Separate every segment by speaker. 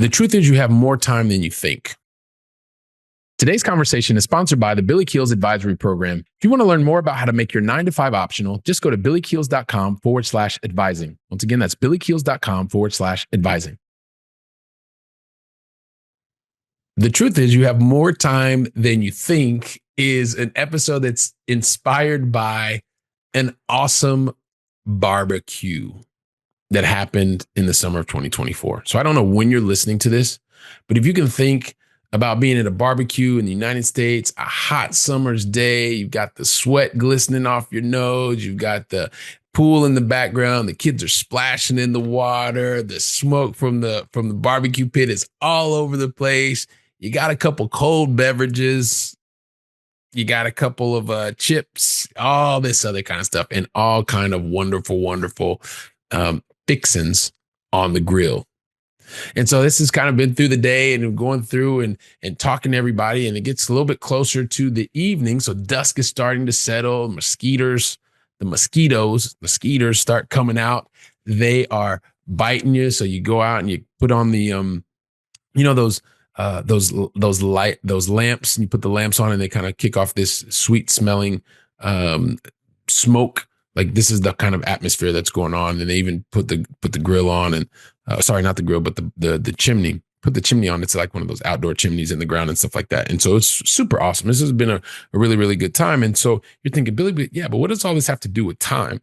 Speaker 1: The truth is, you have more time than you think. Today's conversation is sponsored by the Billy Keels Advisory Program. If you want to learn more about how to make your 9 to 5 optional, just go to billykeels.com/advising. Once again, that's billykeels.com/advising. The truth is, you have more time than you think is an episode that's inspired by an awesome barbecue that happened in the summer of 2024. So I don't know when you're listening to this, but if you can think about being at a barbecue in the United States, a hot summer's day, you've got the sweat glistening off your nose, you've got the pool in the background, the kids are splashing in the water, the smoke from the barbecue pit is all over the place. You got a couple cold beverages, you got a couple of chips, all this other kind of stuff, and all kind of wonderful fixins on the grill. And so this has kind of been through the day and going through and talking to everybody, and it gets a little bit closer to the evening. So dusk is starting to settle. Mosquitoes start coming out. They are biting you. So you go out and you put on the those lamps, and you put the lamps on and they kind of kick off this sweet smelling smoke. Like this is the kind of atmosphere that's going on. And they even put the grill on and sorry, not the grill, but the chimney, put the chimney on. It's like one of those outdoor chimneys in the ground and stuff like that. And so it's super awesome. This has been a really, really good time. And so you're thinking, Billy, but what does all this have to do with time?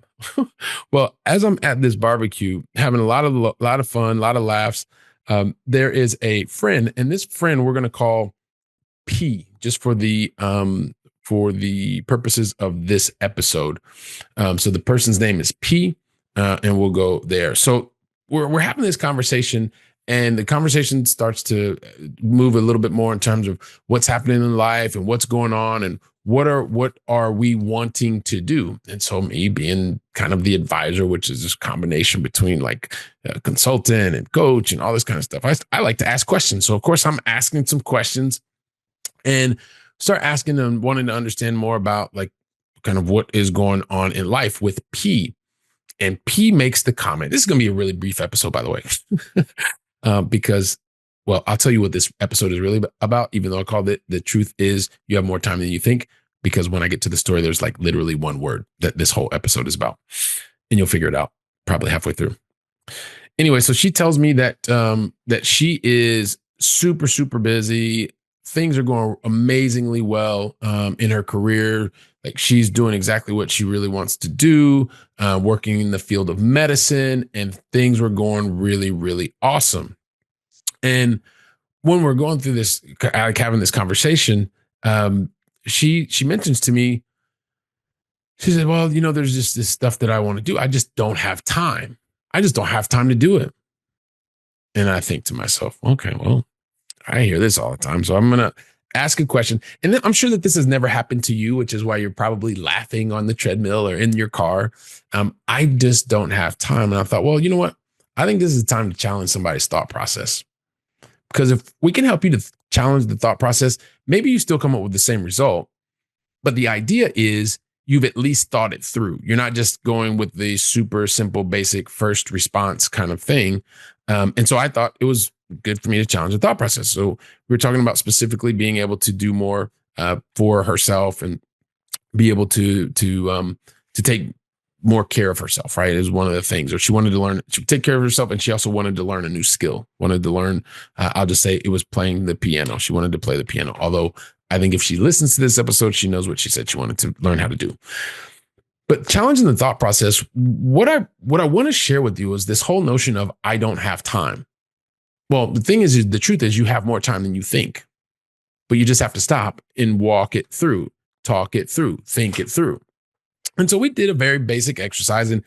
Speaker 1: Well, as I'm at this barbecue, having a lot of fun, a lot of laughs, there is a friend, and this friend we're going to call P, just for the purposes of this episode. So the person's name is P, and we'll go there. So we're having this conversation, and the conversation starts to move a little bit more in terms of what's happening in life and what's going on and what are we wanting to do. And so me being kind of the advisor, which is this combination between like a consultant and coach and all this kind of stuff. I like to ask questions. So of course I'm asking some questions and start asking them, wanting to understand more about like kind of what is going on in life with P. And P makes the comment. This is going to be a really brief episode, by the way, because, well, I'll tell you what this episode is really about, even though I called it The Truth Is You Have More Time Than You Think, because when I get to the story, there's like literally one word that this whole episode is about, and you'll figure it out probably halfway through. Anyway, so she tells me that that she is super, super busy. Things are going amazingly well in her career. Like she's doing exactly what she really wants to do, working in the field of medicine, and things were going really, really awesome. And when we're going through this, like having this conversation, she mentions to me, she said, well, there's just this stuff that I want to do. I just don't have time. I just don't have time to do it. And I think to myself, okay, well, I hear this all the time. So I'm going to ask a question. And then I'm sure that this has never happened to you, which is why you're probably laughing on the treadmill or in your car. I just don't have time. And I thought, well, you know what? I think this is time to challenge somebody's thought process. Because if we can help you to challenge the thought process, maybe you still come up with the same result. But the idea is you've at least thought it through. You're not just going with the super simple, basic first response kind of thing. And so I thought it was good for me to challenge the thought process. So we were talking about specifically being able to do more for herself and be able to take more care of herself, right? Is one of the things. Or she wanted to learn, she would take care of herself, and she also wanted to learn a new skill. Wanted to learn, I'll just say it was playing the piano. She wanted to play the piano. Although I think if she listens to this episode, she knows what she said she wanted to learn how to do. But challenging the thought process, what I want to share with you is this whole notion of I don't have time. Well, the thing is the truth is you have more time than you think, but you just have to stop and walk it through, talk it through, think it through. And so we did a very basic exercise. And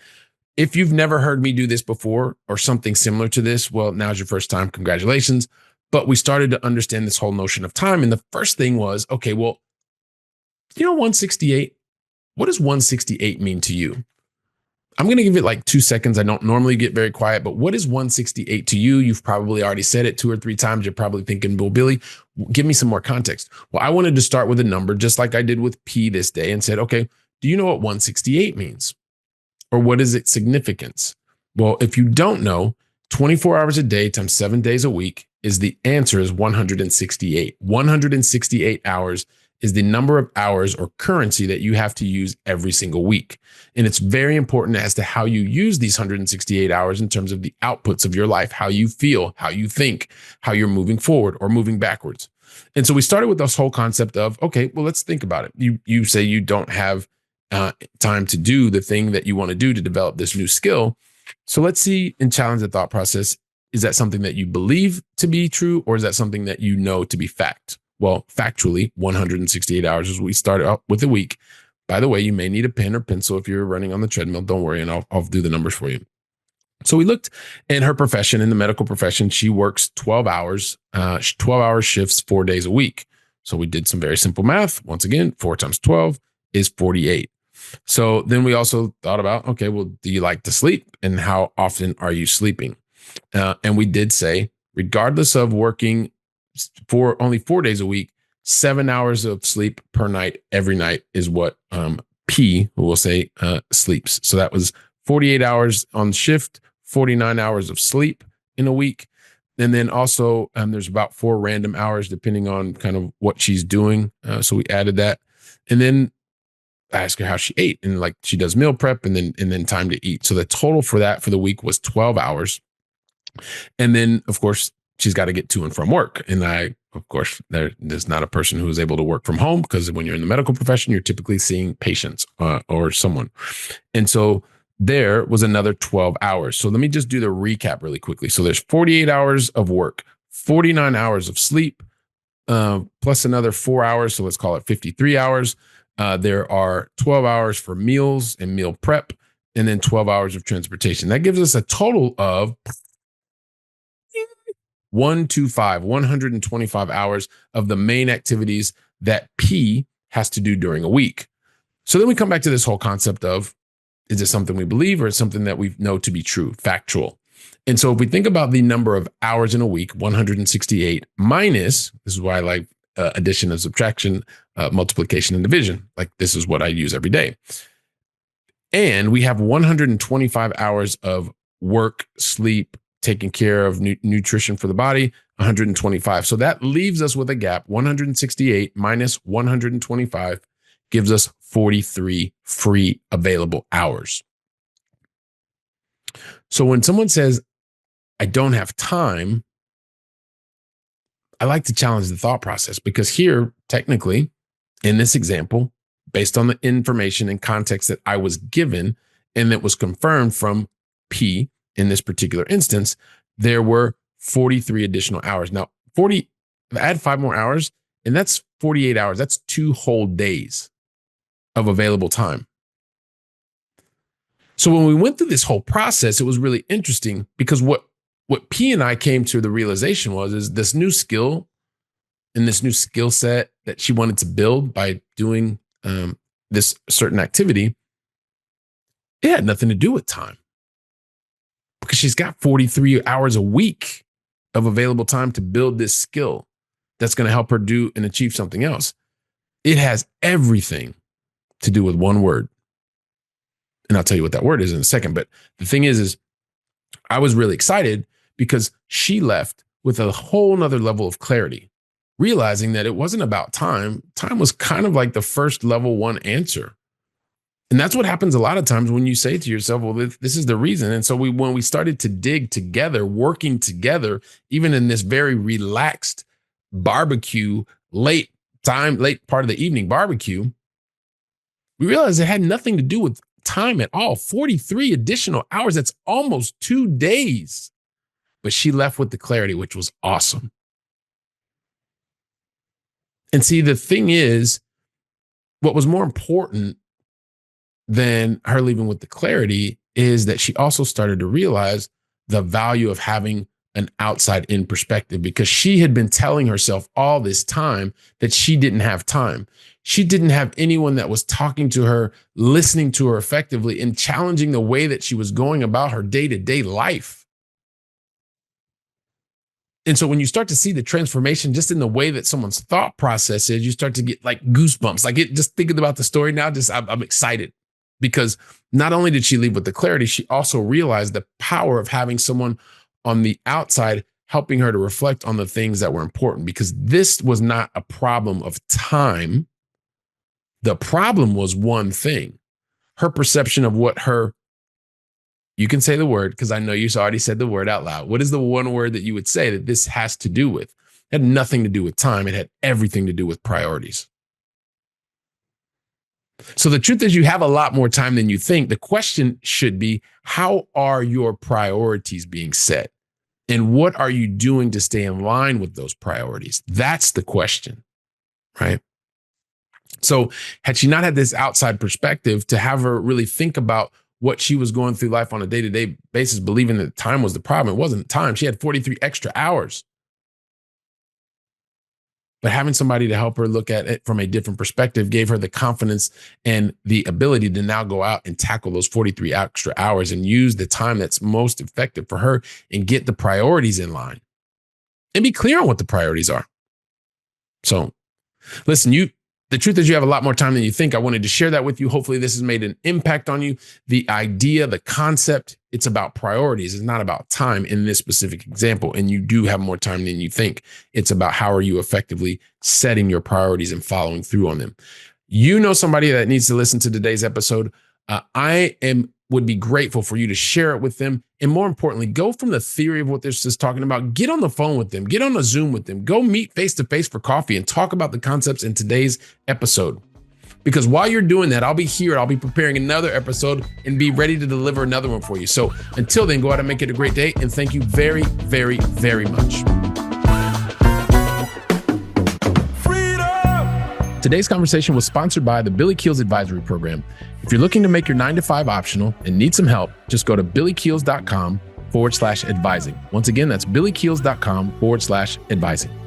Speaker 1: if you've never heard me do this before or something similar to this, well, now's your first time. Congratulations. But we started to understand this whole notion of time. And the first thing was, okay, well, 168, what does 168 mean to you? I'm going to give it like 2 seconds. I don't normally get very quiet, but what is 168 to you? You've probably already said it 2 or 3 times. You're probably thinking, well, Billy, give me some more context. Well, I wanted to start with a number just like I did with P this day and said, okay, do you know what 168 means? Or what is its significance? Well, if you don't know, 24 hours a day times 7 days a week is the answer is 168. 168 hours is the number of hours or currency that you have to use every single week. And it's very important as to how you use these 168 hours in terms of the outputs of your life, how you feel, how you think, how you're moving forward or moving backwards. And so we started with this whole concept of, okay, well, let's think about it. You say you don't have time to do the thing that you want to do to develop this new skill. So let's see and challenge the thought process. Is that something that you believe to be true, or is that something that you know to be fact? Well, factually, 168 hours is what we started out with a week. By the way, you may need a pen or pencil if you're running on the treadmill. Don't worry, and I'll do the numbers for you. So we looked in her profession, in the medical profession, she works 12 hours, 12-hour shifts, 4 days a week. So we did some very simple math. Once again, 4 times 12 is 48. So then we also thought about, okay, well, do you like to sleep? And how often are you sleeping? And we did say, regardless of working for only 4 days a week, 7 hours of sleep per night, every night is what P, who will say, sleeps. So that was 48 hours on shift, 49 hours of sleep in a week. And then also there's about 4 random hours depending on kind of what she's doing. So we added that. And then I asked her how she ate, and like she does meal prep and then time to eat. So the total for that for the week was 12 hours. And then, of course, she's got to get to and from work. And of course, there's not a person who is able to work from home, because when you're in the medical profession, you're typically seeing patients or someone. And so there was another 12 hours. So let me just do the recap really quickly. So there's 48 hours of work, 49 hours of sleep, plus another 4 hours. So let's call it 53 hours. There are 12 hours for meals and meal prep, and then 12 hours of transportation. That gives us a total of 125 hours of the main activities that P has to do during a week. So then we come back to this whole concept of, is it something we believe, or is it something that we know to be true, factual? And so if we think about the number of hours in a week, 168 minus, this is why I like addition and subtraction, multiplication and division. Like, this is what I use every day. And we have 125 hours of work, sleep, taking care of nutrition for the body, 125. So that leaves us with a gap. 168 minus 125 gives us 43 free available hours. So when someone says, I don't have time, I like to challenge the thought process, because here, technically, in this example, based on the information and context that I was given and that was confirmed from P in this particular instance, there were 43 additional hours. Now, add 5 more hours, and that's 48 hours. That's 2 whole days of available time. So when we went through this whole process, it was really interesting, because what P and I came to the realization is this new skill and this new skill set that she wanted to build by doing this certain activity, it had nothing to do with time, because she's got 43 hours a week of available time to build this skill that's going to help her do and achieve something else. It has everything to do with one word. And I'll tell you what that word is in a second. But the thing is I was really excited because she left with a whole nother level of clarity, realizing that it wasn't about time. Time was kind of like the first level 1 answer. And that's what happens a lot of times when you say to yourself, well, this is the reason. And so when we started to dig together, working together, even in this very relaxed barbecue, late part of the evening barbecue, we realized it had nothing to do with time at all. 43 additional hours. That's almost 2 days. But she left with the clarity, which was awesome. And see, the thing is, what was more important than her leaving with the clarity is that she also started to realize the value of having an outside in perspective, because she had been telling herself all this time that she didn't have time. She didn't have anyone that was talking to her, listening to her effectively, and challenging the way that she was going about her day-to-day life. And so when you start to see the transformation just in the way that someone's thought process is, you start to get like goosebumps. Like, just thinking about the story now, I'm excited, because not only did she leave with the clarity, she also realized the power of having someone on the outside helping her to reflect on the things that were important, because this was not a problem of time. The problem was one thing: her perception of what her, you can say the word, because I know you already said the word out loud. What is the one word that you would say that this has to do with? It had nothing to do with time. It had everything to do with priorities. So the truth is, you have a lot more time than you think. The question should be, how are your priorities being set? And what are you doing to stay in line with those priorities? That's the question, right? So had she not had this outside perspective to have her really think about what she was going through life on a day-to-day basis, believing that time was the problem, it wasn't time. She had 43 extra hours. But having somebody to help her look at it from a different perspective gave her the confidence and the ability to now go out and tackle those 43 extra hours and use the time that's most effective for her and get the priorities in line and be clear on what the priorities are. So listen, the truth is, you have a lot more time than you think. I wanted to share that with you. Hopefully this has made an impact on you. The idea, the concept, it's about priorities. It's not about time in this specific example. And you do have more time than you think. It's about how are you effectively setting your priorities and following through on them. You know somebody that needs to listen to today's episode. Would be grateful for you to share it with them. And more importantly, go from the theory of what this is talking about, get on the phone with them, get on a Zoom with them, go meet face-to-face for coffee and talk about the concepts in today's episode. Because while you're doing that, I'll be here, I'll be preparing another episode and be ready to deliver another one for you. So until then, go out and make it a great day. And thank you very, very, very much. Today's conversation was sponsored by the Billy Keels Advisory Program. If you're looking to make your 9-to-5 optional and need some help, just go to billykeels.com/advising. Once again, that's billykeels.com/advising.